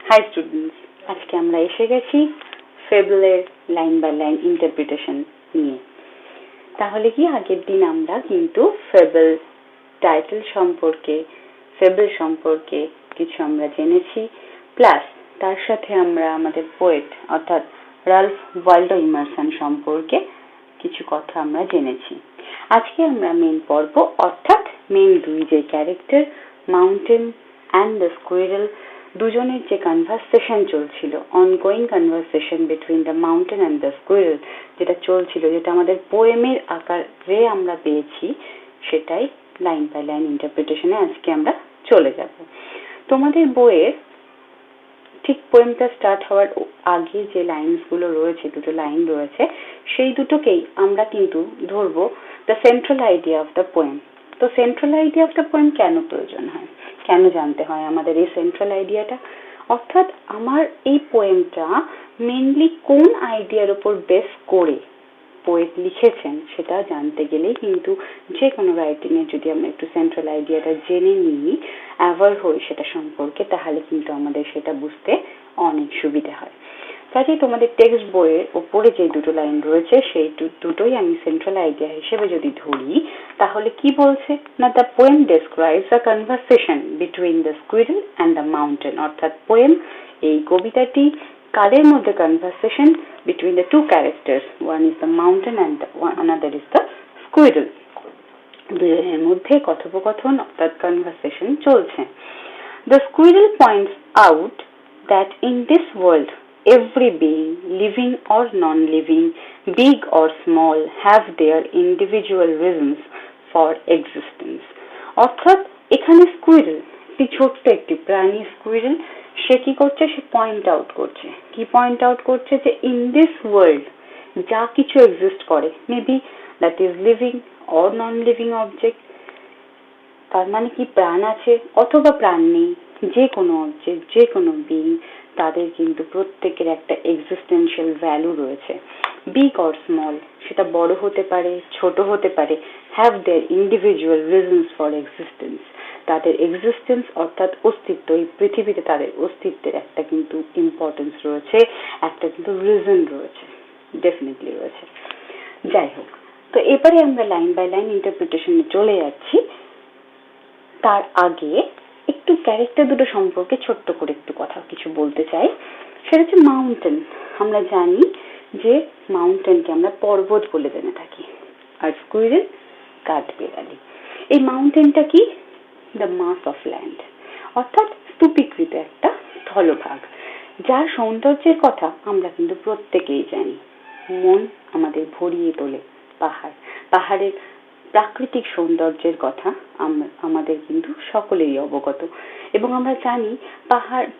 High students, আজকে আমরা এসে গেছি ফেবলের লাইন বাই লাইন ইন্টারপ্রিটেশন নিয়ে। তাহলে কি আগের দিন আমরা কিন্তু ফেবল টাইটেল সম্পর্কে, ফেবল সম্পর্কে কিছু আমরা জেনেছি, প্লাস তার সাথে আমরা আমাদের পোয়েট অর্থাৎ রালফ ওয়ালডো ইমারসন সম্পর্কে কিছু কথা আমরা জেনেছি। আজকে আমরা মেইন পর্ব অর্থাৎ মেইন দুই যে character mountain and the squirrel, দুজনের যে কনভারসেশন চলছিল, ongoing conversation between the mountain and the squirrel, যেটা চলছিল, যেটা আমাদের পোয়েমের আকারে আমরা পেয়েছি, সেটাই লাইন বাই লাইন ইন্টারপ্রিটেশনে আজকে আমরা চলে যাব। তোমাদের বইয়ের ঠিক পোয়েমটা স্টার্ট হওয়ার আগে যে লাইনসগুলো রয়েছে, দুটো লাইন রয়েছে, সেই দুটোকেই আমরা কিন্তু ধরবো the central idea of the poem. তো central idea of the poem কেন প্রয়োজন হয়, কেন জানতে হয় আমাদের এই সেন্ট্রাল আইডিয়াটা, অর্থাৎ আমার এই পোয়েমটা মেনলি কোন আইডিয়ার উপর বেস করে পোয়েট লিখেছেন সেটা জানতে গেলেই কিন্তু যে কোনো রাইটিং এ যদি আমরা একটু সেন্ট্রাল আইডিয়াটা জেনে নিই, অ্যাওয়ার হই সেটা সম্পর্কে, তাহলে কিন্তু আমাদের সেটা বুঝতে অনেক সুবিধা হয়। কাজেই তোমাদের টেক্সট বইয়ের ওপরে যে দুটো লাইন রয়েছে সেই দুটোই আমি সেন্ট্রাল আইডিয়া হিসেবে যদি ধরি, তাহলে কি বলছে না, the poem describes a conversation between the squirrel and the mountain, অর্থাৎ পোয়েম এই কবিতাটি কাদের মধ্যে conversation between the two characters, one is the mountain and another is the squirrel, দুজনের মধ্যে কথোপকথন অর্থাৎ কনভারসেশন চলছে। The squirrel points out that in this world every being, living or non-living, big or small, have their individual reasons for existence. অর্থাৎ এখানে squirrel, ছোট্ট একটি প্রাণী স্কুইরেল, সে কি করছে, সে পয়েন্ট আউট করছে। কি পয়েন্ট আউট করছে, যে ইন দিস ওয়ার্ল্ড যা কিছু এক্সিস্ট করে, maybe that is living or non living object, তার মানে কি প্রাণ আছে অথবা প্রাণ নেই, যে কোনো অবজেক্ট, যে কোনো বিং, তাদের কিন্তু প্রত্যেকের একটা এক্সিস্টেন্সিয়াল ভ্যালু রয়েছে। বিগ অর স্মল, সেটা বড় হতে পারে, ছোট হতে পারে, have their individual reasons for existence, তাদের এক্সিস্টেন্স অর্থাৎ অস্তিত্ব, এই পৃথিবীতে তাদের অস্তিত্বের একটা কিন্তু ইম্পর্টেন্স রয়েছে, একটা কিন্তু রিজন রয়েছে, ডেফিনেটলি রয়েছে। যাই হোক, তো এবারে আমরা লাইন বাই লাইন ইন্টারপ্রিটেশনে চলে যাচ্ছি। তার আগে একটু ক্যারেক্টার দুটো সম্পর্কে ছোট্ট করে একটু কথা কিছু বলতে চাই। সেটা হচ্ছে মাউন্টেন। আমরা জানি যে মাউন্টেনকে আমরা পর্বত বলে জেনে থাকি, আর স্কুইরেল কাঠবিড়ালি। এই মাউন্টেনটা কি, দ্য মাস অফ ল্যান্ড, অর্থাৎ স্তূপীকৃত একটা স্থলভাগ, যার সৌন্দর্যের কথা আমরা কিন্তু প্রত্যেকেই জানি। মন আমাদের ভরিয়ে তোলে পাহাড়ের প্রাকৃতিক সৌন্দর্যের কথা আমাদের কিন্তু সকলেই অবগত, এবং আমরা জানি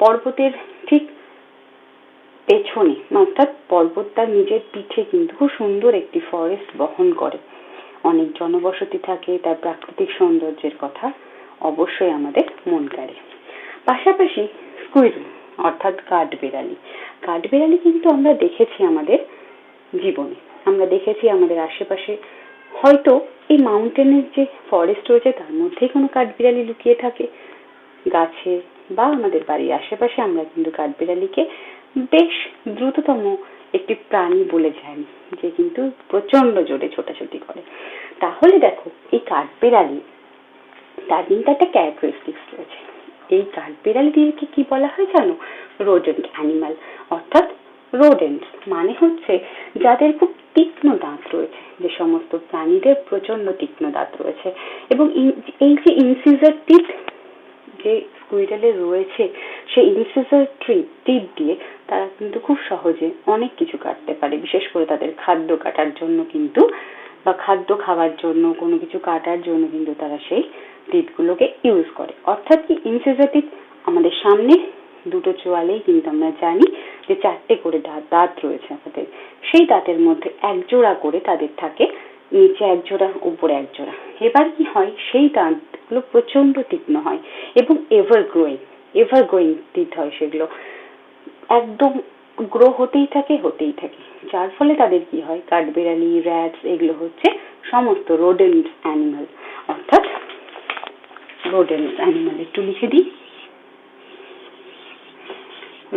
পর্বতের ঠিক পেছনে, অর্থাৎ পর্বত তার নিজের পিঠে কিন্তু খুব সুন্দর একটি ফরেস্ট বহন করে, অনেক জনবসতি থাকে, তার প্রাকৃতিক সৌন্দর্যের কথা অবশ্যই আমাদের মন কাড়ে। পাশাপাশি স্কুইরেল অর্থাৎ কাঠবিড়ালি কিন্তু আমরা দেখেছি আমাদের জীবনে, আমরা দেখেছি আমাদের আশেপাশে, হয়তো এই মাউন্টেনের যে ফরেস্ট রয়েছে তার মধ্যেই কোনো কাঠবিড়ালি লুকিয়ে থাকে, গাছে বা আমাদের বাড়ির আশেপাশে আমরা কিন্তু কাঠবিড়ালিকে বেশ দ্রুততম একটি প্রাণী বলে জানি, যে কিন্তু প্রচন্ড জোরে ছোটাছুটি করে। তাহলে দেখো, এই কাঠবিড়ালি তার কিন্তু একটা ক্যারেক্টারিস্টিক্স রয়েছে। এই কাঠবিড়ালিকে কি বলা হয় জানো, রোডেন্ট অ্যানিমাল, অর্থাৎ রোডেন্ট মানে হচ্ছে যাদের খুব তীক্ষ্ণ দাঁত রয়েছে, যে সমস্ত প্রাণীদের প্রচন্ড তীক্ষ্ণ দাঁত রয়েছে, এবং এই যে ইনসিজার টিথ যে স্কুইরেলের রয়েছে, সেই ইনসিজার টিথ দিয়ে তারা কিন্তু খুব সহজে অনেক কিছু কাটতে পারে, বিশেষ করে তাদের খাদ্য কাটার জন্য কিন্তু, বা খাদ্য খাওয়ার জন্য, কোনো কিছু কাটার জন্য কিন্তু তারা সেই টিথগুলোকে ইউজ করে। অর্থাৎ কি, ইনসিজার টিথ আমাদের সামনে দুটো চোয়ালেই কিন্তু আমরা জানি যে 4টে করে দাঁত রয়েছে আমাদের, সেই দাঁতের মধ্যে একজোড়া করে তাদের থাকে, নিচে একজোড়া, উপরে একজোড়া। এবার কি হয়, সেই দাঁতগুলো প্রচন্ড তীক্ষ্ণ হয় এবং এভার গ্রোয়িং টিথ হয়, সেগুলো একদম গ্রো হতেই থাকে, যার ফলে তাদের কি হয়, কাঠবিড়ালি, র্যাটস, এগুলো হচ্ছে সমস্ত রোডেন্ট অ্যানিমাল, অর্থাৎ রোডেন্ট অ্যানিমাল। একটু লিখে দিই,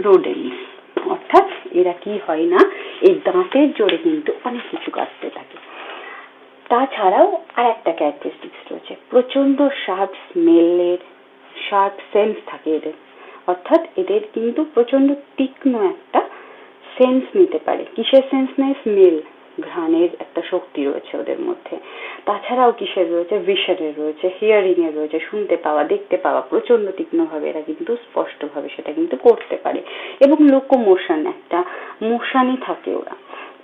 রোডেন্টস, অর্থাৎ এরা কি হয় না, এই দাঁতের জোরে কিন্তু অনেক কিছু কাটতে থাকে। তাছাড়াও আর একটা ক্যারেক্টারিস্টিক্স রয়েছে, প্রচন্ড শার্প স্মেলের, শার্প সেন্স থাকে এদের, অর্থাৎ এদের কিন্তু প্রচন্ড তীক্ষ্ণ একটা সেন্স নিতে পারে। কিসের সেন্স নেয়? স্মেল, ঘ্রাণের একটা শক্তি রয়েছে ওদের মধ্যে। তাছাড়াও কিসের রয়েছে? ভিশনের রয়েছে, হিয়ারিং এর রয়েছে, শুনতে পাওয়া, দেখতে পাওয়া, প্রচন্ড তীক্ষ্ণভাবে এরা কিন্তু স্পষ্টভাবে সেটা কিন্তু করতে পারে। এবং লোকোমোশন, একটা মোশনই থাকে ওরা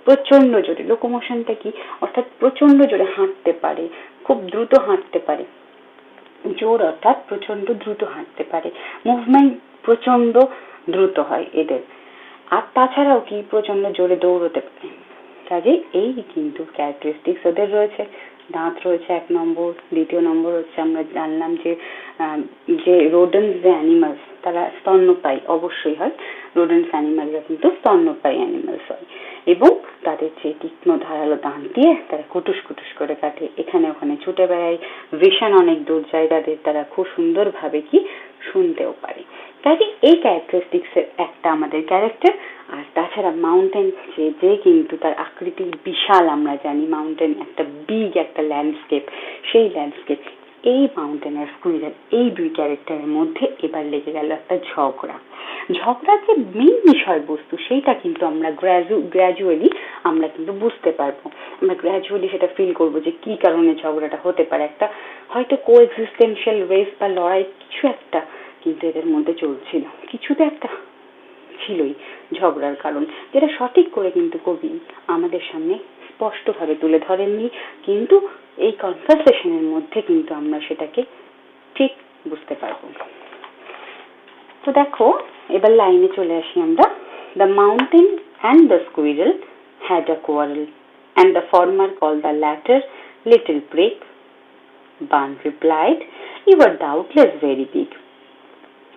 প্রচন্ড জোরে। লোকোমোশনটা কি? অর্থাৎ প্রচন্ড জোরে হাঁটতে পারে, খুব দ্রুত হাঁটতে পারে। জোর অর্থাৎ প্রচন্ড দ্রুত হাঁটতে পারে, মুভমেন্ট প্রচন্ড দ্রুত হয় এদের। আর তাছাড়াও কি? প্রচন্ড জোরে দৌড়তে পারে। কাজে এই কিন্তু ক্যারেক্টারিস্টিক্স ওদের রয়েছে। দাঁত রয়েছে 1 নম্বর। দ্বিতীয় নম্বর হচ্ছে আমরা জানলাম যে রোডেন্টস, যে অ্যানিমালস, তারা স্তন্যপায়ী অবশ্যই হয়। রোডেন্টস অ্যানিমালরা কিন্তু স্তন্যপায়ী অ্যানিমালস হয়, এবং তাদের যে তীক্ষ্ণ ধারালো দাঁত দিয়ে তারা কুটুস কুটুস করে কাটে, এখানে ওখানে ছুটে বেড়ায়, ভিশন অনেক দূর যায় তাদের, তারা খুব সুন্দরভাবে কি শুনতেও পারে। কাজে এই ক্যারেক্টারিস্টিক্স এর একটা আমাদের ক্যারেক্টার। আর তাছাড়া মাউন্টেন যে কিন্তু তার আকৃতি বিশাল, আমরা জানি মাউন্টেন একটা বিগ একটা ল্যান্ডস্কেপ, সেই ল্যান্ডস্কেপ, এই মাউন্টেন আর স্কুইরেল, এই দুই ক্যারেক্টারের মধ্যে এবার লেগে গেল একটা ঝগড়া। ঝগড়ার যে মেইন বিষয়বস্তু সেইটা কিন্তু আমরা গ্র্যাজুয়ালি আমরা কিন্তু বুঝতে পারবো, আমরা গ্র্যাজুয়ালি সেটা ফিল করবো যে কি কারণে ঝগড়াটা হতে পারে। একটা হয়তো কো এক্সিস্টেন্সিয়াল রেস বা লড়াই কিছু একটা কিন্তু এদের মধ্যে চলছিল, কিছুতে একটা ছিলই ঝগড়ার কারণ, যেটা সঠিক করে কিন্তু কবি আমাদের সামনে স্পষ্টভাবে তুলে ধরেননি, কিন্তু এই কনভারসেশনের মধ্যে কিন্তু আমরা সেটাকে ঠিক বুঝতে পারবো। তো দেখো, এবার লাইনে চলে আসি আমরা। The mountain and the squirrel had a quarrel, and the former called the latter little prick. Ban replied, "You are doubtless very big,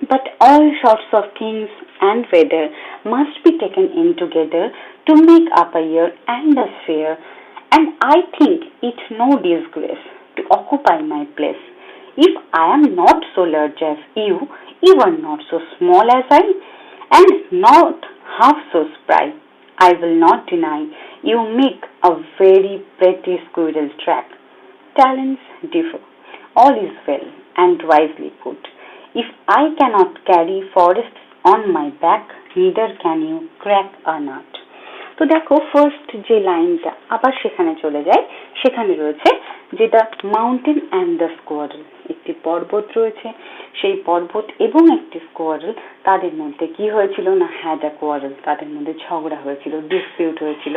but all sorts of things and weather must be taken in together to make up a year and a sphere, and I think it no disgrace to occupy my place. If I am not so large as you are not so small as I, and not half so spry. I will not deny you make a very pretty squirrel track. Talents differ. All is well and wisely put. If I cannot carry forests on my back, neither can you crack a nut." তো দেখো, first যে লাইনটা আবার সেখানে চলে যায়, সেখানে রয়েছে যে the mountain and the squirrel, একটি পর্বত রয়েছে, সেই পর্বত এবং একটি স্কোয়ারেল, তাদের মধ্যে কি হয়েছিল না, হ্যাড আ কোয়ারেল, তাদের মধ্যে ঝগড়া হয়েছিল, ডিসপিউট হয়েছিল।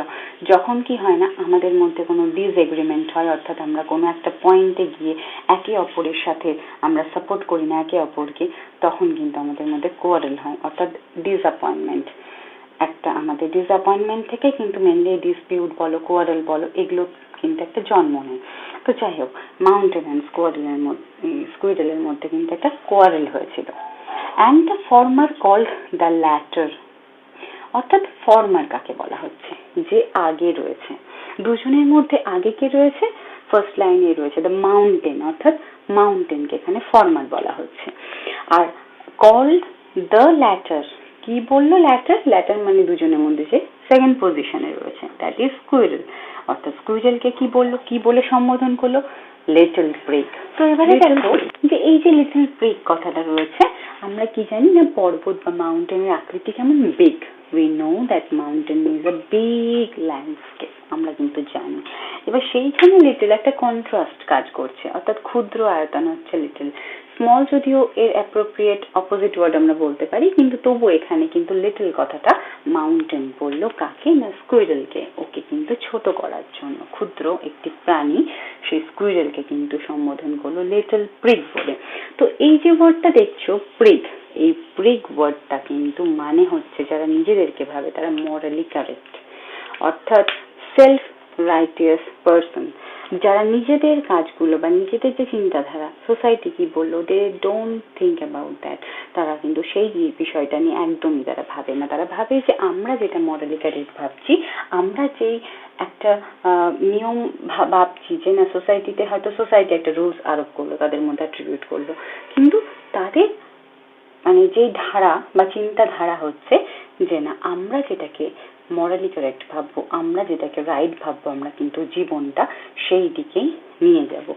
যখন কি হয় না, আমাদের মধ্যে কোনো ডিসএগ্রিমেন্ট হয়, অর্থাৎ আমরা কোনো একটা পয়েন্টে গিয়ে একে অপরের সাথে আমরা সাপোর্ট করি না একে অপরকে, তখন কিন্তু আমাদের মধ্যে কোয়ারেল হয়, অর্থাৎ ডিসঅ্যাপয়েন্টমেন্ট। একটা আমাদের ডিসঅ্যাপয়েন্টমেন্ট থেকে কিন্তু মেনলি ডিসপিউট বলো, কোয়ারেল বলো, এগুলো কিন্তু একটা জন্ম নেয়। তো যাই হোক, মাউন্টেন অ্যান্ড স্কুইরেলের মধ্যে কিন্তু একটা কোয়ারেল হয়েছিল। And the former called the latter, অর্থাৎ ফর্মার কাকে বলা হচ্ছে, যে আগে রয়েছে, দুজনের মধ্যে আগে কে রয়েছে, ফার্স্ট লাইনে রয়েছে দ্য মাউন্টেন, অর্থাৎ মাউন্টেনকে এখানে ফর্মার বলা হচ্ছে। আর কল্ড দ্য ল্যাটার, কি বললো ল্যাটার, ল্যাটার মানে দুজনের মধ্যে যে সেকেন্ড পজিশনে রয়েছে, দ্যাট ইজ স্কুইরেল, অর্থাৎ স্কুইরেলকে কি বললো, কি বলে সম্বোধন করলো, লিটল প্রিক। তো এবারে দেখো যে এই যে লিটল প্রিক কথাটা রয়েছে, আমরা কি জানি না, পর্বত বা মাউন্টেনের আকৃতি কেমন, big. We know that mountain is a big landscape, আমরা কিন্তু জানি। এবার সেইখানে লিটল একটা কন্ট্রাস্ট কাজ করছে, অর্থাৎ ক্ষুদ্র আয়তন হচ্ছে লিটল। স্মল যদিও এর অ্যাপ্রোপ্রিয়েট অপোজিট ওয়ার্ড আমরা বলতে পারি, কিন্তু তবু এখানে কিন্তু লিটল কথাটা মাউন্টেন বললো কাকে না, স্কুইরেলকে, ওকে কিন্তু ছোট করার জন্য, ক্ষুদ্র একটি প্রাণী সেই স্কুইরেলকে কিন্তু সম্বোধন করলো লিটল প্রিক বলে। তো এই যে ওয়ার্ডটা দেখছো প্রিক, এই প্রিক ওয়ার্ডটা কিন্তু মানে হচ্ছে যারা নিজেদেরকে ভাবে তারা মরালি কারেক্ট, অর্থাৎ সেলফ রাইটিয়াস পারসন, যারা নিজেদের কাজগুলো বা নিজেদের যে চিন্তাধারা, সোসাইটি কি বললো, they don't think about that, তারা কিন্তু সেই বিষয়টা নিয়ে একদমই তারা ভাবে না। তারা ভাবে যে আমরা যেটা মরালি কারেক্ট ভাবছি, আমরা যেই একটা নিয়ম ভাবছি যে না, সোসাইটিতে হয়তো সোসাইটি একটা রুলস আরোপ করলো, তাদের মধ্যে অ্যাট্রিবিউট করলো, কিন্তু তাদের মানে যেই ধারা বা চিন্তাধারা হচ্ছে যে না আমরা যেটাকে মরালি কারেক্ট ভাববো, আমরা যেটাকে রাইট ভাববো, আমরা কিন্তু জীবনটা সেই দিকেই নিয়ে যাব।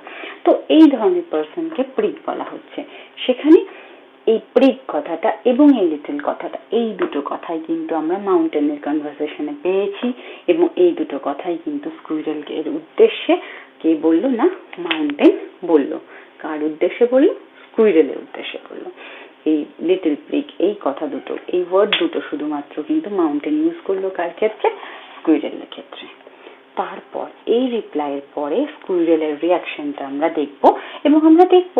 তো এই ধরনের পার্সনকে প্রিক বলা হচ্ছে। সেখানে এই প্রিক কথাটা এবং এই লিটল কথাটা, এই দুটো কথাই কিন্তু আমরা মাউন্টেনের কনভারসেশনে পেয়েছি, এবং এই দুটো কথাই কিন্তু স্কুইরেল এর উদ্দেশ্যে কে বললো না মাউন্টেন বললো। কার উদ্দেশ্যে বললো? স্কুইরেলের উদ্দেশ্যে বললো। এই লিটল প্রিক, এই কথা দুটো, এই ওয়ার্ড দুটো শুধুমাত্র কিন্তু মাউন্টেন ইউজ করলো কার ক্ষেত্রে? স্কুইরেলের ক্ষেত্রে। তারপর এই রিপ্লাইয়ের পরে স্কুইরেলের রিয়াকশনটা আমরা দেখব, এবং আমরা দেখব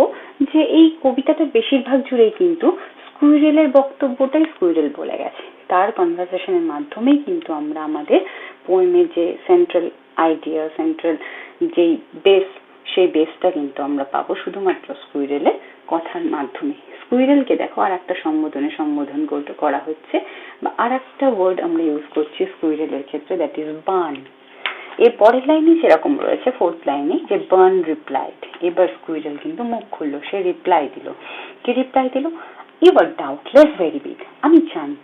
যে এই কবিতাটা বেশিরভাগ জুড়েই কিন্তু স্কুইরেলের বক্তব্যটাই স্কুইরেল বলে গেছে। তার কনভারসেশনের মাধ্যমেই কিন্তু আমরা আমাদের পোয়েমের যে সেন্ট্রাল আইডিয়া, সেন্ট্রাল যেই বেস, সেই বেসটা কিন্তু আমরা পাবো শুধুমাত্র স্কুইরেলের কথার মাধ্যমে। স্কুইরেলকে দেখো আর একটা সম্বোধনে সম্বোধন করা হচ্ছে, বা আর একটা ওয়ার্ড আমরা ইউজ করছি স্কুইরেলের ক্ষেত্রে, দ্যাট ইজ বার্ন। এর পরের লাইনে যেরকম রয়েছে, ফোর্থ লাইনে, যে বার্ন রিপ্লাইড। এবার স্কুইরেল কিন্তু মুখ খুললো, সে রিপ্লাই দিল। কি রিপ্লাই দিল? You are doubtless very big. আমি জানি,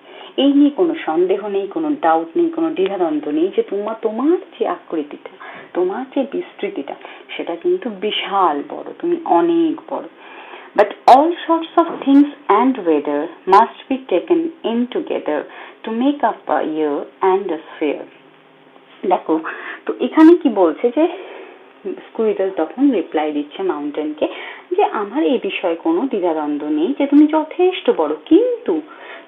এই নিয়ে কোনো সন্দেহ নেই, কোনো ডাউট নেই, কোনো দ্বিধাদ্বন্দ্ব নেই যে তোমার যে আকৃতিটা, তোমার যে বিস্তৃতিটা, সেটা কিন্তু বিশাল বড়, তুমি অনেক বড়। But all sorts of things and weather must be taken in together to make up a year and a sphere. দেখো, তো এখানে কি বলছে যে স্কুইরেল তখন রিপ্লাই দিচ্ছে মাউন্টেনকে যে আমার এই বিষয়ে কোনো দ্বিধাদ্বন্দ্ব নেই যে তুমি যথেষ্ট বড়, কিন্তু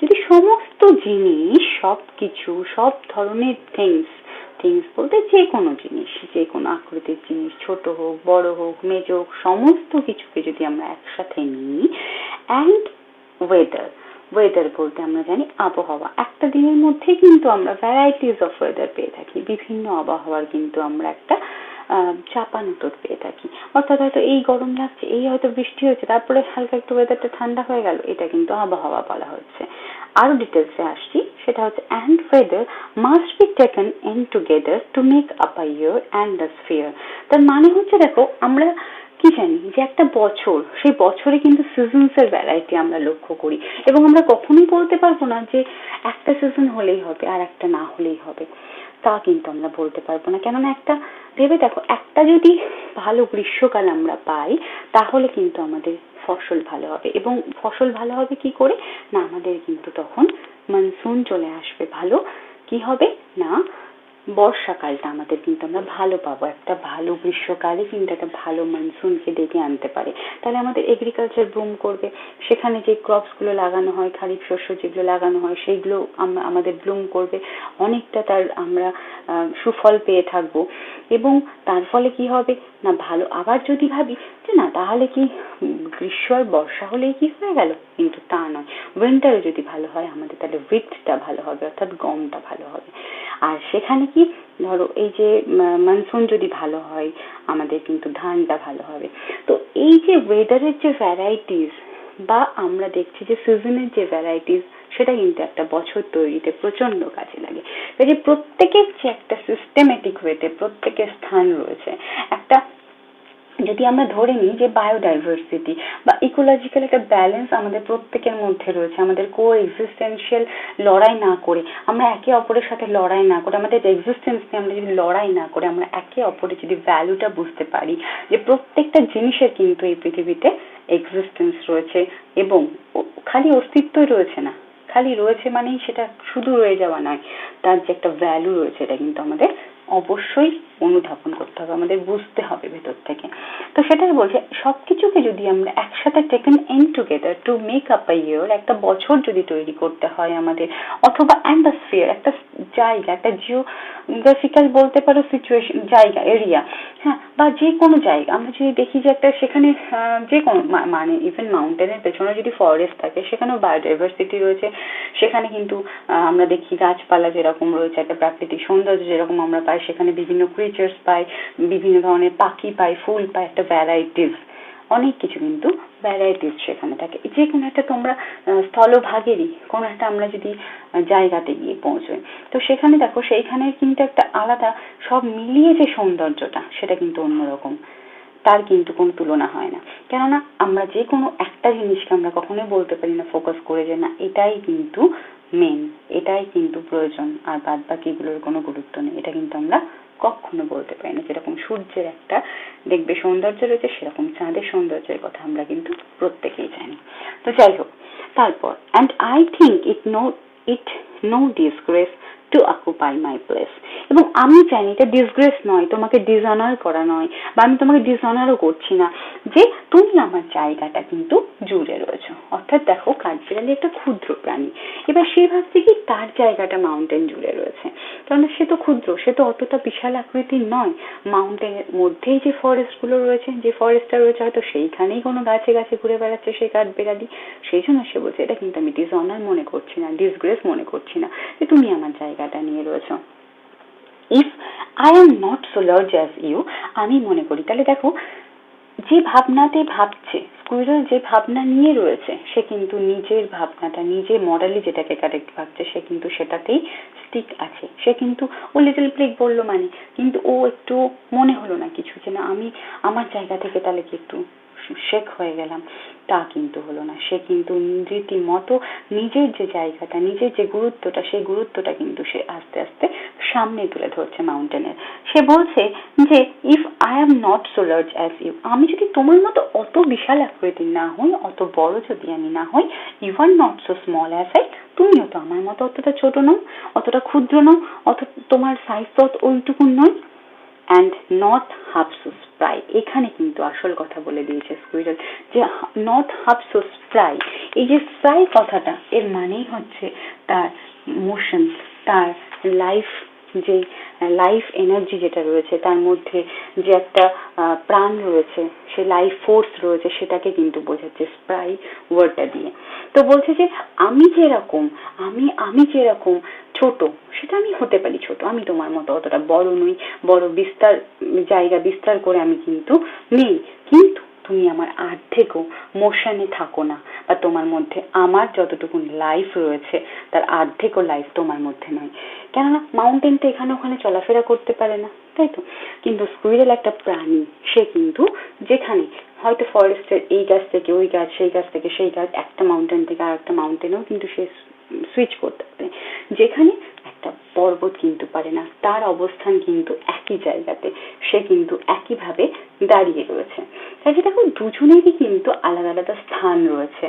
যদি সমস্ত জিনিস, সবকিছু, সব ধরনের থিংস বলতে যে কোনো জিনিস, যে কোনো আকৃতির জিনিস, ছোট হোক, বড় হোক, মেজ হোক, সমস্ত কিছুকে যদি আমরা একসাথে নিই, অ্যান্ড ওয়েদার বলতে আমরা জানি আবহাওয়া। একটা দিনের মধ্যে কিন্তু আমরা ভ্যারাইটিস অফ ওয়েদার পেয়ে থাকি, বিভিন্ন আবহাওয়ার কিন্তু আমরা একটা চাপানুতোর পেয়ে থাকি। অর্থাৎ হয়তো এই গরম লাগছে, এই হয়তো বৃষ্টি হয়েছে, তারপরে হালকা একটু ওয়েদারটা ঠান্ডা হয়ে গেল, এটা কিন্তু আবহাওয়া বলা হচ্ছে। আরো ডিটেলসে আসছি, সেটা হচ্ছে and weather must be taken in together to make up a year and a sphere. তার মানে হচ্ছে দেখো, আমরা কি জানি যে একটা বছর, সেই বছরে কিন্তু সিজনস এর ভ্যারাইটি আমরা লক্ষ্য করি, এবং আমরা কখনোই বলতে পারবো না যে একটা সিজন হলেই হবে আর একটা না হলেই হবে, তা কিন্তু আমরা বলতে পারবো না। কেননা একটা ভেবে দেখো, একটা যদি ভালো গ্রীষ্মকাল আমরা পাই, তাহলে কিন্তু আমাদের ফসল ভালো হবে। এবং ফসল ভালো হবে কি করে? না, আমাদের কিন্তু তখন মনসুন চলে আসবে ভালো। কি হবে না, বর্ষাকালটা আমাদের কিন্তু আমরা ভালো পাবো। একটা ভালো গ্রীষ্মকালে কিন্তু একটা ভালো মনসুনকে ডেকে আনতে পারে। তাহলে আমাদের এগ্রিকালচার বুম করবে, সেখানে যে ক্রপস গুলো লাগানো হয়, খারিফ শস্য যেগুলো লাগানো হয়, সেইগুলো আমাদের ব্লুম করবে, অনেকটা তার আমরা সুফল পেয়ে থাকবো। এবং তার ফলে কি হবে না, ভালো। আবার যদি ভাবি যে না, তাহলে কি গ্রীষ্ম আর বর্ষা হলেই কি হয়ে গেল, কিন্তু তা নয়। উইন্টারে যদি ভালো হয় আমাদের, তাহলে হুইটটা ভালো হবে, অর্থাৎ গমটা ভালো হবে। আর সেখানে কি, ধরো এই যে মনসুন যদি ভালো হয়, আমাদের কিন্তু ধানটা ভালো হবে। তো এই যে ওয়েদারের যে ভ্যারাইটিস, বা আমরা দেখছি যে সিজনের যে ভ্যারাইটিস, সেটা কিন্তু একটা বছর তৈরিতে প্রচন্ড কাজে লাগে। এই যে প্রত্যেকের যে একটা সিস্টেমেটিক ওয়েতে প্রত্যেকের স্থান রয়েছে, একটা যদি আমরা ধরে নিই যে বায়োডাইভার্সিটি বা ইকোলজিক্যাল একটা ব্যালেন্স আমাদের প্রত্যেকের মধ্যে রয়েছে, আমাদের কো এক্সিস্টেন্সিয়াল লড়াই না করে, আমরা একে অপরের সাথে লড়াই না করে, আমাদের এক্সিস্টেন্স নিয়ে আমরা যদি লড়াই না করে, আমরা একে অপরের যদি ভ্যালুটা বুঝতে পারি যে প্রত্যেকটা জিনিসের কিন্তু এই পৃথিবীতে এক্সিস্টেন্স রয়েছে, এবং খালি অস্তিত্বই রয়েছে না, খালি রয়েছে মানেই সেটা শুধু রয়ে যাওয়া নয়, তার যে একটা ভ্যালু রয়েছে, এটা কিন্তু আমাদের অবশ্যই অনুধাবন করতে হবে, আমাদের বুঝতে হবে ভেতর থেকে। তো সেটাই বলছে, সবকিছুকে যদি আমরা একসাথে taken in together to make up a year, একটা বছর যদি তৈরি করতে হয় আমাদের, অথবা অ্যান্ড আ স্ফিয়ার, একটা জায়গা, একটা জিওগ্রাফিক্যাল বলতে পারো সিচুয়েশন, জায়গা, এরিয়া, হ্যাঁ, বা যে কোনো জায়গা আমরা যদি দেখি যে একটা সেখানে যে কোনো মানে ইভেন মাউন্টেনের পেছনে যদি ফরেস্ট থাকে, সেখানেও বায়োডাইভার্সিটি রয়েছে। সেখানে কিন্তু আমরা দেখি গাছপালা যেরকম রয়েছে, একটা প্রাকৃতিক সৌন্দর্য যেরকম আমরা পাই, সেখানে বিভিন্ন ক্রিচার্স পাই, বিভিন্ন ধরনের পাখি পাই, ফুল পাই, একটা ভ্যারাইটিস, অনেক কিছু কিন্তু ভ্যারাইটিস সেখানে থাকে। যে কোনো একটা তোমরা স্থলভাগেরই কোনো একটা আমরা যদি জায়গাতে গিয়ে পৌঁছই, তো সেখানে দেখো সেইখানে কিন্তু একটা আলাদা, সব মিলিয়ে যে সৌন্দর্যটা, সেটা কিন্তু অন্যরকম। তার কিন্তু কোনো তুলনা হয় না। কেননা আমরা যে কোনো একটা জিনিসকে আমরা কখনোই বলতে পারি না ফোকাস করে যে না এটাই কিন্তু মেন, এটাই কিন্তু প্রয়োজন, আর বাদ বাকিগুলোর কোনো গুরুত্ব নেই, এটা কিন্তু আমরা কখনো বলতে পারি না। যেরকম সূর্যের একটা দেখবে সৌন্দর্য রয়েছে, সেরকম চাঁদের সৌন্দর্যের কথা আমরা কিন্তু প্রত্যেকেই জানি। তো যাই হোক, তারপর and I think it no disgrace to occupy my place. এবং আমি জানি এটা ডিসগ্রেস নয়, তোমাকে ডিসঅনার করা নয়, বা আমি তোমাকে ডিসঅনারও করছি না, যে তুমি আমার জায়গাটা কিন্তু জুড়ে রয়েছো। অর্থাৎ দেখো, কাঠবিড়ালি একটা ক্ষুদ্র প্রাণী, এবার সে ভাবছে কি তার জায়গাটা মাউন্টেন জুড়ে রয়েছে, কারণ সে তো ক্ষুদ্র, সে তো অতটা বিশাল আকৃতির নয়। মাউন্টেনের মধ্যেই যে ফরেস্ট গুলো রয়েছে, যে ফরেস্টটা রয়েছে হয়তো সেইখানেই কোনো গাছে গাছে ঘুরে বেড়াচ্ছে সে কাঠবিড়ালি, সেই জন্য সে বলছে এটা কিন্তু আমি ডিসঅনার মনে করছি না, ডিসগ্রেস মনে করছি না যে তুমি আমার জায়গাটা নিয়ে রয়েছো। If I am not so large as you, আমি মনে করি, তাহলে দেখো যে ভাবনাতে ভাবছে স্কুইরেল, যে ভাবনা নিয়ে রয়েছে, সে কিন্তু নিজের ভাবনাটা, নিজের মডেলে যেটাকে কারেক্ট ভাবছে, সে কিন্তু সেটাতেই স্টিক আছে। সে কিন্তু ও লিটল প্লিক বললো মানে, কিন্তু ও একটু মনে হলো না কিছু, যে না আমি আমার জায়গা থেকে তাহলে কি একটু শেক হয়ে গেলাম, তা কিন্তু হলো না। সে কিন্তু রীতিমতো নিজের যে জায়গাটা, নিজের যে গুরুত্বটা, সেই গুরুত্বটা কিন্তু সে আস্তে আস্তে সামনে তুলে ধরছে মাউন্টেনের। সে বলছে যে if I am not so large as you, আমি যদি তোমার মতো অত বিশাল আকৃতির না হই, অত বড় যদি আমি না হই, you are not so small as I, তুমিও তো আমার মতো অতটা ছোট নও, অতটা ক্ষুদ্র নও, অত তোমার সাইজ তো ওইটুকু নয়। And not half so spry, এখানে কিন্তু আসল কথা বলে দিয়েছে স্কুইরেল, যে নট হাফ সো স্প্রাই। এই যে স্প্রাই কথাটা, এর মানেই হচ্ছে তার মোশন, তার লাইফ, যে লাইফ এনার্জি যেটা রয়েছে তার মধ্যে, যে একটা প্রাণ রয়েছে, সে লাইফ ফোর্স রয়েছে, সেটাকে কিন্তু বোঝাচ্ছে স্প্রাই ওয়ার্ডটা দিয়ে। তো বলছে যে আমি যেরকম, আমি যেরকম ছোট, সেটা আমি হতে পারি ছোট, আমি তোমার মতো অতটা বড় নই, বড় জায়গা বিস্তার করে আমি কিন্তু নেই, কিন্তু তুমি আমার অর্ধেকও মোশনে থাকো না, বা তোমার মধ্যে আমার যতটুকু লাইফ রয়েছে তার অর্ধেকও লাইফ তোমার মধ্যে নয়। কেননা মাউন্টেন তো এখানে ওখানে চলাফেরা করতে পারে না, তাই তো? কিন্তু স্কুইরেল একটা প্রাণী, সে কিন্তু যেখানে হয়তো ফরেস্টের এই গাছ থেকে ওই গাছ, সেই গাছ থেকে সেই গাছ, একটা মাউন্টেন থেকে আর একটা মাউন্টেনেও কিন্তু সে সুইচ করতে পারে। যেখানে একটা পর্বত কিন্তু পারে না, তার অবস্থান কিন্তু একই জায়গাতে, সে কিন্তু একইভাবে দাঁড়িয়ে রয়েছে। কাজে দেখো, দুজনেরই কিন্তু আলাদা আলাদা স্থান রয়েছে,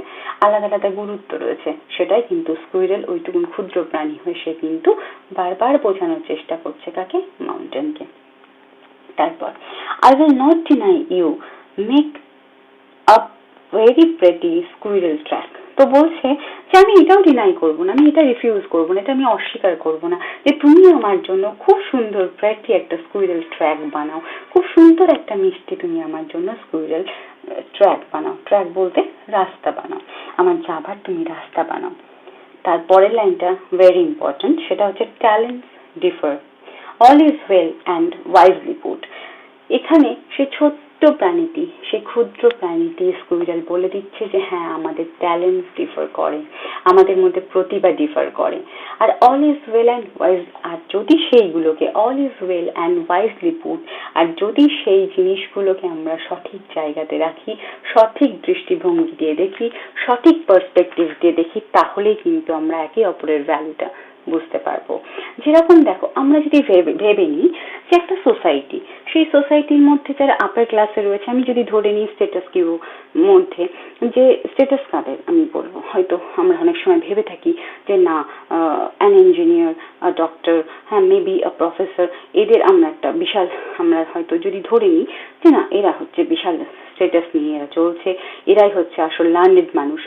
আলাদা আলাদা গুরুত্ব রয়েছে, সেটাই কিন্তু স্কুইরেল ওইটুকু ক্ষুদ্র প্রাণী হয়ে সে কিন্তু বারবার বোঝানোর চেষ্টা করছে, কাকে? মাউন্টেনকে। তারপর I will not deny you make a very pretty squirrel track. তো বলছে যে আমি এটাও ডিনাই করবো না, আমি এটা রিফিউজ করবো না, এটা আমি অস্বীকার করবো না যে তুমি আমার জন্য খুব সুন্দর প্রেটি একটা স্কুইরেল ট্র্যাক বানাও, খুব সুন্দর একটা মিষ্টি তুমি আমার জন্য স্কুইরেল ট্র্যাক বানাও। ট্র্যাক বলতে রাস্তা বানাও, আমার যাবার তুমি রাস্তা বানাও। তারপরের লাইনটা ভেরি ইম্পর্টেন্ট, সেটা হচ্ছে talents differ, all is well and wisely put. এখানে সে ছোট্ট প্রাণীটি, সে ক্ষুদ্র প্রাণীটি স্কুইরেল বলে দিচ্ছে যে হ্যাঁ, আমাদের ট্যালেন্ট ডিফার করে, আমাদের মধ্যে প্রতিভা ডিফার করে। আর all is well and wise, আর যদি সেইগুলোকে all is well and wisely put, আর যদি সেই জিনিসগুলোকে আমরা সঠিক জায়গাতে রাখি, সঠিক দৃষ্টিভঙ্গি দিয়ে দেখি, সঠিক পার্সপেক্টিভ দিয়ে দেখি, তাহলেই কিন্তু আমরা একে অপরের ভ্যালুটা বুঝতে পারবো। যেরকম দেখো, আমরা যদি ভেবে নিই যে একটা সোসাইটি, সেই সোসাইটির মধ্যে যারা আপার ক্লাসে রয়েছে, আমি যদি ধরে নিই স্ট্যাটাস কিউ মধ্যে, যে স্ট্যাটাস কাদের আমি বলবো, হয়তো আমরা অনেক সময় ভেবে থাকি যে না, অ্যান ইঞ্জিনিয়ার, ডক্টর, হ্যাঁ মেবি আ প্রফেসর, এদের আমরা একটা বিশাল, আমরা হয়তো যদি ধরে নিই যে না এরা হচ্ছে বিশাল স্ট্যাটাস নিয়ে এরা চলছে, এরাই হচ্ছে আসল লার্নেড মানুষ।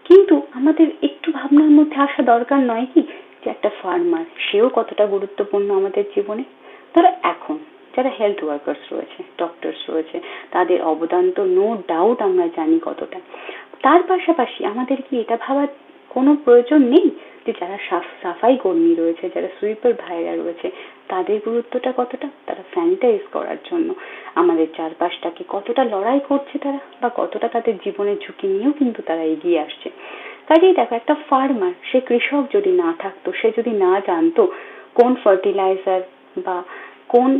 কিন্তু আমাদের একটু ভাবনার মধ্যে আসা দরকার নয় কি, যে একটা ফার্মার, সেও কতটা গুরুত্বপূর্ণ আমাদের জীবনে। ধরো এখন যারা হেলথ ওয়ার্কার্স রয়েছে, ডক্টরস রয়েছে, তাদের অবদান তো নো ডাউট আমরা জানি কতটা। তার পাশাপাশি আমাদের কি এটা ভাবার কোনো প্রয়োজন নেই যে যারা সাফাই কর্মী রয়েছে, যারা সুইপার ভাইরা রয়েছে, তাদের গুরুত্বটা কতটা? তারা স্যানিটাইজ করার জন্য আমাদের চারপাশটাকে কতটা লড়াই করছে তারা, বা কতটা তাদের জীবনের ঝুঁকি নিয়েও কিন্তু তারা এগিয়ে আসছে। কাজেই দেখো, একটা ফার্মার, সে কৃষক যদি না থাকতো, সে যদি না জানতো কোন ফার্টিলাইজার বা কোন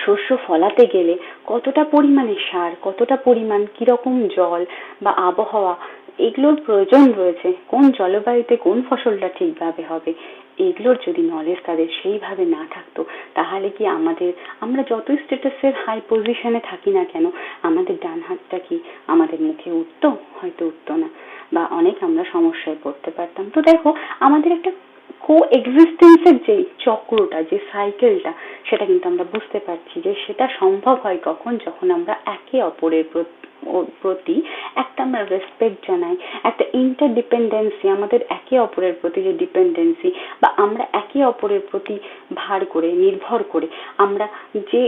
শস্য ফলাতে গেলে কতটা পরিমাণে সার, কতটা পরিমাণ কিরকম জল বা আবহাওয়া এগুলোর প্রয়োজন রয়েছে, কোন জলবায়ুতে কোন ফসলটা ঠিকভাবে হবে, এগুলোর যদি নলেজ তাদের সেইভাবে না থাকতো, তাহলে কি আমরা যতই স্ট্যাটাসের হাই পজিশনে থাকি না কেন, আমাদের ডান হাতটা কি আমাদের মুখে উঠতো? হয়তো উঠতো না, বা অনেক আমরা সমস্যায় পড়তে পারতাম। তো দেখো, আমাদের একটা কো এক্সিস্টেন্সের যে চক্রটা, যে সাইকেলটা, সেটা কিন্তু আমরা বুঝতে পারছি যে সেটা সম্ভব হয় কখন, যখন আমরা একে অপরের প্রতি একটা আমরা রেসপেক্ট জানাই, একটা ইন্টারডিপেন্ডেন্সি, আমাদের একে অপরের প্রতি যে ডিপেন্ডেন্সি, বা আমরা একে অপরের প্রতি ভার করে, নির্ভর করে আমরা যে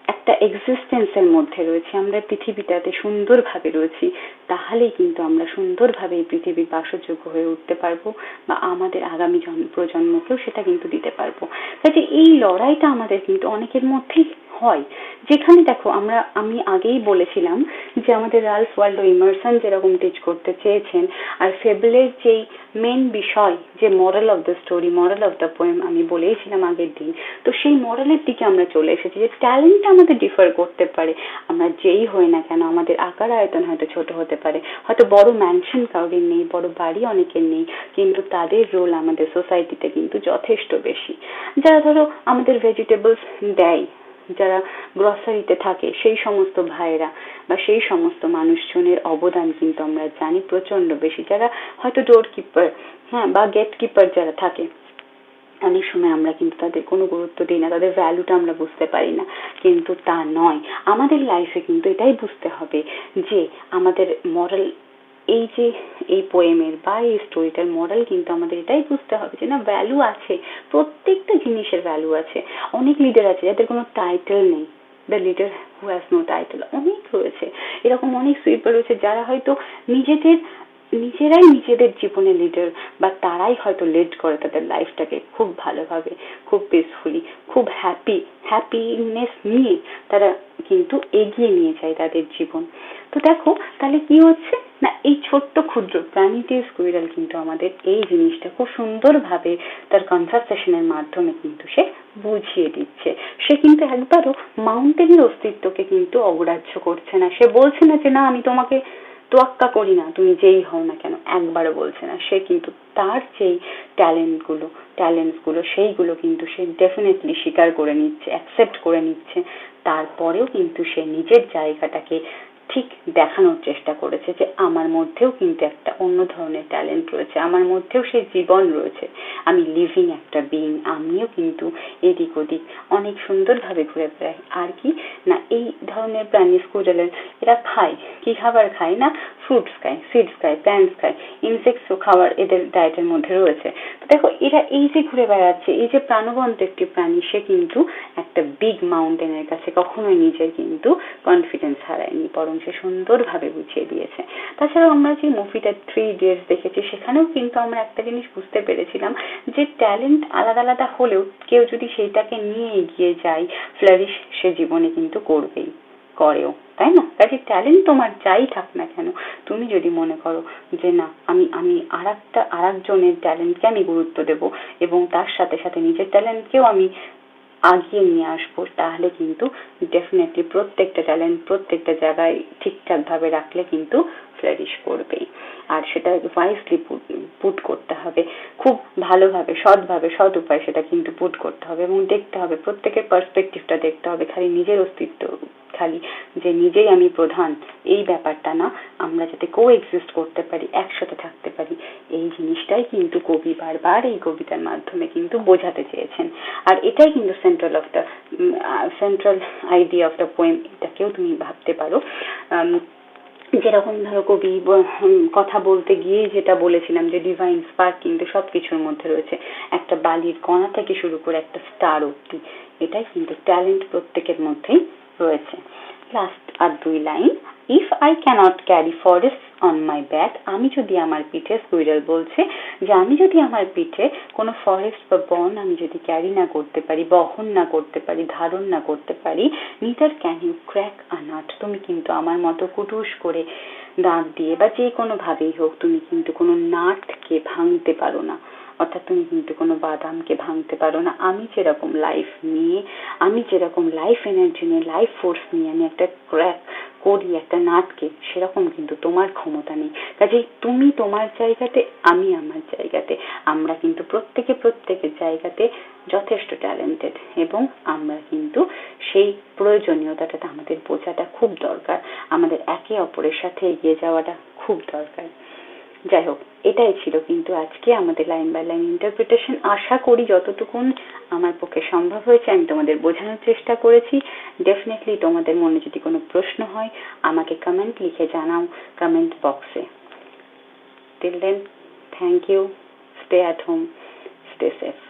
একটা এক্সিস্টেন্সের মধ্যে রয়েছি, আমরা পৃথিবীটাতে সুন্দরভাবে রয়েছি, তাহলেই কিন্তু আমরা সুন্দরভাবে এই পৃথিবীর বাসযোগ্য হয়ে উঠতে পারবো, বা আমাদের আগামী প্রজন্মকেও সেটা কিন্তু দিতে পারবো। কাজে এই লড়াইটা আমাদের কিন্তু অনেকের মধ্যেই হয়, যেখানে দেখো আমি আগেই বলেছিলাম যে আমাদের রালফ ওয়াল্ডো ইমারসন যেরকম টিচ করতে চেয়েছেন, আর ফেবলের যেই মেন বিষয়, যে মরাল of the story, moral of the poem আমি বলেইছিলাম আগের দিন, তো সেই মরালের দিকে আমরা চলে এসেছি যে ট্যালেন্ট আমাদের ডিফার করতে পারে, আমরা যেই হই না কেন, আমাদের আকার আয়তন হয়তো ছোট হতে পারে, হয়তো বড় ম্যানশন কাউরির নেই, বড় বাড়ি অনেকের নেই, কিন্তু তাদের রোল আমাদের সোসাইটিতে কিন্তু যথেষ্ট বেশি। যারা ধরো আমাদের ভেজিটেবলস দেয়, যারা গ্রসারিতে থাকে, সেই সমস্ত ভাইয়েরা বা সেই সমস্ত মানুষজনের অবদান কিন্তু আমরা জানি প্রচন্ড বেশি। যারা হয়তো ডোর কিপার, হ্যাঁ, বা গেট কিপার যারা থাকে, অনেক সময় আমরা কিন্তু তাদের কোনো গুরুত্ব দিই না, তাদের ভ্যালুটা আমরা বুঝতে পারি না, কিন্তু তা নয়। আমাদের লাইফে কিন্তু এটাই বুঝতে হবে যে আমাদের মরাল, এই যে এই পোয়েমের বা এই স্টোরিটার মরাল কিন্তু আমাদের এটাই বুঝতে হবে যে না, ভ্যালু আছে, প্রত্যেকটা জিনিসের ভ্যালু আছে। অনেক লিডার আছে যাদের কোনো টাইটেল নেই, the leader who has no title, অনেক রয়েছে এরকম, অনেক সুইপার রয়েছে যারা হয়তো নিজেরাই নিজেদের জীবনে লিডার, বা তারাই হয়তো লিড করে তাদের লাইফটাকে খুব ভালোভাবে, খুব পিসফুলি, খুব হ্যাপিনেস নিয়ে তারা কিন্তু এগিয়ে নিয়ে যায় তাদের জীবন। তো দেখো, তাহলে কি হচ্ছে না, এই ছোট্ট ক্ষুদ্র প্রাণীটির স্কুইরাল কিন্তু আমাদের এই জিনিসটা খুব সুন্দরভাবে তার কনভারসেশনের মাধ্যমে কিন্তু সে বুঝিয়ে দিচ্ছে। সে কিন্তু একবারও মাউন্টেনের অস্তিত্বকে কিন্তু অগ্রাহ্য করছে না, সে বলছে না যে না, আমি তোমাকে তোয়াক্কা করি না, তুমি যেই হও না কেন, একবারও বলছে না। সে কিন্তু তার যেই ট্যালেন্টস গুলো সেইগুলো কিন্তু সে ডেফিনেটলি স্বীকার করে নিচ্ছে, অ্যাকসেপ্ট করে নিচ্ছে। তারপরেও কিন্তু সে নিজের জায়গাটাকে ঠিক দেখানোর চেষ্টা করেছে যে আমার মধ্যেও কিন্তু একটা অন্য ধরনের ট্যালেন্ট রয়েছে, আমার মধ্যেও সেই জীবন রয়েছে, আমি লিভিং একটা বিইং, আমিও কিন্তু এদিক ওদিক অনেক সুন্দরভাবে ঘুরে বেড়াই। আর কি না, এই ধরনের প্রাণী স্কুইরেল এরা খায়, কি খাবার খায় না, ফ্রুটস খায়, সিডস খায়, প্ল্যান্টস খায়, ইনসেক্টসও খাবার এদের ডায়েটের মধ্যে রয়েছে। তো দেখো, এরা এই যে ঘুরে বেড়াচ্ছে, এই যে প্রাণবন্ত একটি প্রাণী, সে কিন্তু একটা বিগ মাউন্টেনের কাছে কখনোই নিজের কিন্তু কনফিডেন্স হারায়নি, বরং সে সুন্দরভাবে বুঝিয়ে দিয়েছে। তাছাড়াও আমরা যে মুভিটা 3 Idiots দেখেছি, সেখানেও কিন্তু আমরা একটা জিনিস বুঝতে পেরেছিলাম যে ট্যালেন্ট আলাদা আলাদা হলেও কেউ যদি সেইটাকে নিয়ে এগিয়ে যায়, ফ্লারিশ সে জীবনে কিন্তু করবেই, করেও, তাই না? কাজে ট্যালেন্ট তোমার যাই থাক না কেন, তুমি যদি মনে করো যে না, আমি আমি আরেকজনের ট্যালেন্টকে আমি গুরুত্ব দেব, এবং তার সাথে সাথে নিজের ট্যালেন্টকেও আমি আগিয়ে নিয়ে আসবো, তাহলে কিন্তু ডেফিনেটলি প্রত্যেকটা ট্যালেন্ট প্রত্যেকটা জায়গায় ঠিকঠাক ভাবে রাখলে কিন্তু ফ্লারিশ করবেই। আর সেটা ওয়াইজলি পুট করতে হবে, খুব ভালোভাবে, সৎভাবে, সৎ উপায় সেটা কিন্তু পুট করতে হবে, এবং দেখতে হবে প্রত্যেকের পার্সপেক্টিভটা দেখতে হবে, খালি নিজের অস্তিত্ব, খালি যে নিজেই আমি প্রধান, এই ব্যাপারটা না। আমরা যাতে কো এক্সিস্ট করতে পারি, একসাথে থাকতে পারি, এই জিনিসটাই কিন্তু কবি বারবার এই কবিতার মাধ্যমে কিন্তু বোঝাতে চেয়েছেন। আর এটাই কিন্তু central idea of the poem, এটাকেও তুমি ভাবতে পারো। যেরকম ধরো কবি কথা বলতে গিয়ে যেটা বলেছিলাম যে ডিভাইন স্পার্ক কিন্তু সবকিছুর মধ্যে রয়েছে, একটা বালির কণা থেকে শুরু করে একটা স্টার অব্দি, এটাই কিন্তু ট্যালেন্ট প্রত্যেকের মধ্যেই রয়েছে। লাস্ট আর 2 line, if I cannot carry forest on my back, আমি যদি আমার পিঠে, স্কুইরাল বলছে যে আমি যদি আমার পিঠে কোনো ফরেস্ট বা বন আমি যদি ক্যারি না করতে পারি, বহন না করতে পারি, ধারণ না করতে পারি, neither can you crack a nut, তুমি কিন্তু আমার মতো কুটুস করে দাঁত দিয়ে বা যে কোনো ভাবেই হোক তুমি কিন্তু কোনো নাটকে ভাঙতে পারো না। অর্থাৎ তুমি কিন্তু কোনো বাদামকে ভাঙতে পারো না। আমি যেরকম লাইফ নিয়ে, আমি যেরকম লাইফ এনার্জি নিয়ে, লাইফ ফোর্স নিয়ে আমি একটা ক্র্যাক করি একটা নাটকে, সেরকম কিন্তু তোমার ক্ষমতা নেই। কাজেই তুমি তোমার জায়গাতে, আমি আমার জায়গাতে, আমরা কিন্তু প্রত্যেকে প্রত্যেকের জায়গাতে যথেষ্ট ট্যালেন্টেড, এবং আমরা কিন্তু সেই প্রয়োজনীয়তাটা আমাদের বোঝাটা খুব দরকার, আমাদের একে অপরের সাথে এগিয়ে যাওয়াটা খুব দরকার। যাই হোক, এটাই ছিল কিন্তু আজকে আমাদের লাইন বাই লাইন ইন্টারপ্রিটেশন। আশা করি যতটুকুন আমার পক্ষে সম্ভব হয়েছে আমি তোমাদের বোঝানোর চেষ্টা করেছি। ডেফিনেটলি তোমাদের মনে যদি কোনো প্রশ্ন হয় আমাকে কমেন্ট লিখে জানাও কমেন্ট বক্সে। Till then, thank you, stay at home, stay safe.